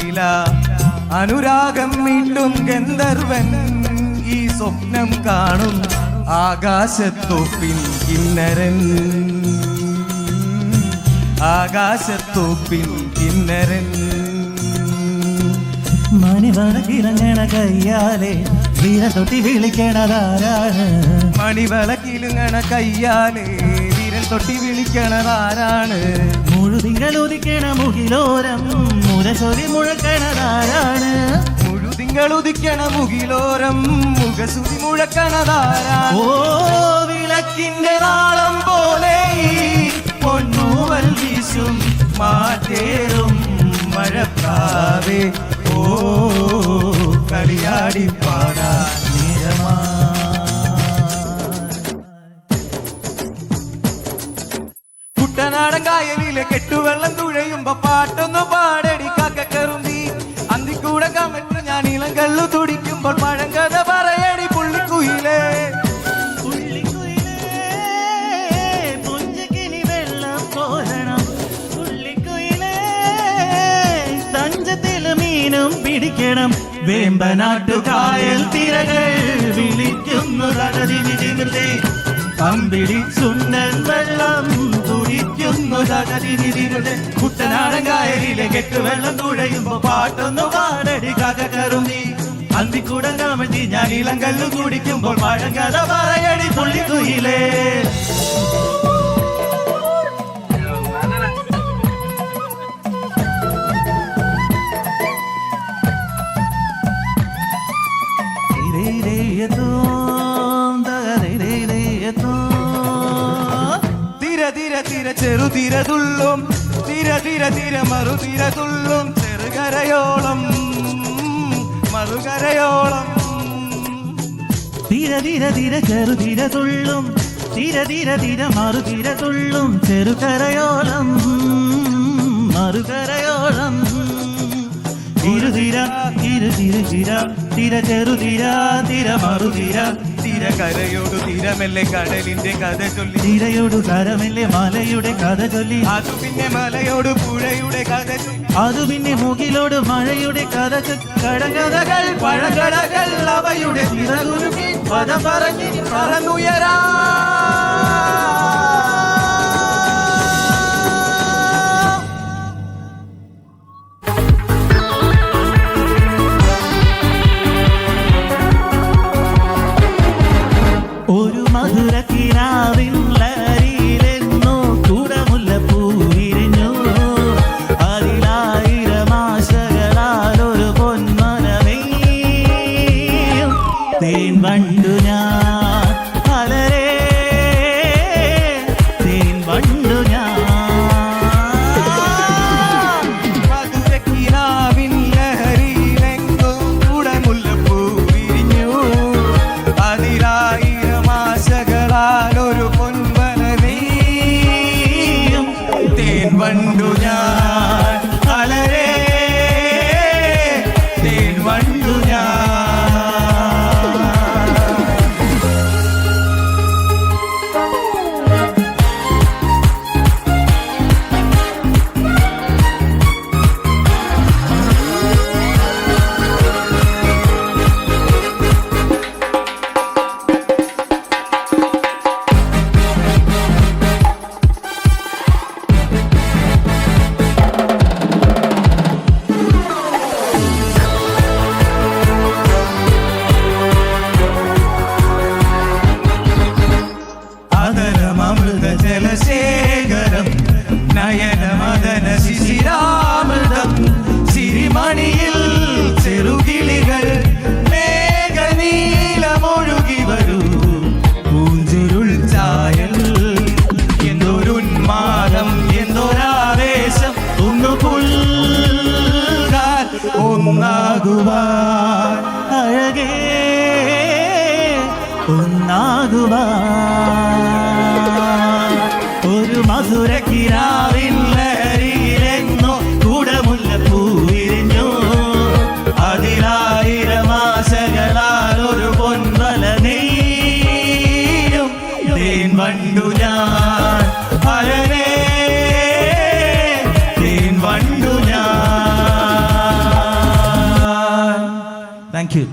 ലീല അനുരാഗം മീണ്ടും ഗന്ധർവൻ ഈ സ്വപ്നം കാണും ആകാശത്തോപ്പിൻ കിന്നരൻ ആകാശത്തോപ്പിൻ കിന്നരൻ മണിവളക്കിലങ്ങണ കയ്യാലെ വീര തൊട്ടി വിളിക്കണതാരാണ് മണിവളക്കിലുങ്ങണ കയ്യാലെ വീരൻ തൊട്ടി വിളിക്കണതാരാണ് മുഴുതിങ്കൾ ഉദിക്കണ മുകിലോരം മുരസൊലി മുഴക്കണതാരാണ് മുഴുതിങ്കൾ ഉദിക്കണ മുകിലോരം മുഖസുതി മുഴക്കണതാരാണ് ഓ വിളക്കിന്റെ നാളം പോലെ പൊന്നൂവൽ വീശും മാറ്റേറും മഴക്കാവേ ഓ കളിയാടി പാടാൻ കുട്ടനാടൻ കായലിലെ കെട്ടുവെള്ളം തുഴയുമ്പോ പാട്ടൊന്നു പാടടി കാക്കക്കറുമ്പി അന്തിക്കൂടെ കമറ്റ് ഞാൻ ഇളം കള്ളു തുടിക്കുമ്പോൾ പഴങ്കഥ പറയടി പുള്ളിക്കുയിലേ പിടിക്കണം വേമ്പനാട്ടുകായൽ തിരകൾ വിളിക്കുന്നു കമ്പിളി സുന്നൻ വെള്ളം തുടിക്കുന്നു കുട്ടനാടൻ കായലിലെ കെട്ട് വെള്ളം തുഴയുമ്പോ പാട്ടൊന്നു പാടടി കാക്കക്കറുമ്പി അന്തിക്കൂടം കാമറ്റി ഞാൻ ഇളം കല്ലു കുടിക്കുമ്പോൾ പഴങ്കഥ പറയടി പുള്ളിക്കുയിലേ തിര ചെറുതിരതുള്ളും തിര മറുതിരതുള്ളും ചെറുകരയോളം മറുകരയോളം തിര ചെറുതിരതുള്ളും തിര മറുതിരതുള്ളും ചെറുകരയോളം മറുകരയോളം തിര ചെറുതിര തിര മറുതിര തിര കരയോടു തിരമെല്ലെ കടലിന്റെ കഥ ചൊല്ലി തിരയോടു കരമെല്ലെ മലയുടെ കഥ ചൊല്ലി അതു പിന്നെ മലയോട് പുഴയുടെ കഥ അതു പിന്നെ മുകിലോട് മഴയുടെ കഥ കടകഥകൾ പഴകടകൾ അവയുടെ ചിറകുരുക്കി പദം പറഞ്ഞ് പറന്നുയരാ ഒരു മധുരക്കിനാവിൻ ലഹരിയിലെന്നോ കുടമുല്ലപ്പൂ വിരിഞ്ഞു അതിലായിരം ആശകളാലൊരു പൊന്മനമേയും തേൻ വണ്ടു ഞാൻ അലരേ തേൻ വണ്ടു ഞാൻ മധുരക്കിനാവിൻ ലഹരിയിലെങ്ങോ കുടമുല്ലപ്പൂ വിരിഞ്ഞു അതിലായി ഒരു പൊൻവനമേയും തേൻ വണ്ടു ഞാൻ അലരേ തേൻ വണ്ടു ഞാൻ ജലശേഖരം നയനമദന ശിശിരാമൃതം സിരിമണിയിൽ ചെറുകിളികൾ മേഘനീലമൊഴുകി വരൂ പൂഞ്ചിരുൾ ചായൽ എന്തൊരുന്മാദം എന്തൊരാവേശം ഒന്നു പുൽകാൻ ഒന്നാകുവാൻ അഴകേ ഒന്നാകുവാൻ ഒരു മധുരക്കിനാവിൻ ലഹരിയിലെന്നോ കുടമുല്ലപ്പൂ വിരിഞ്ഞു അതിലായിരം ആശകളാൽ ഒരു പൊൻവല നെയ്യും തേൻ വണ്ടു ഞാൻ അലരേ തേൻ വണ്ടു ഞാൻ താങ്ക് യു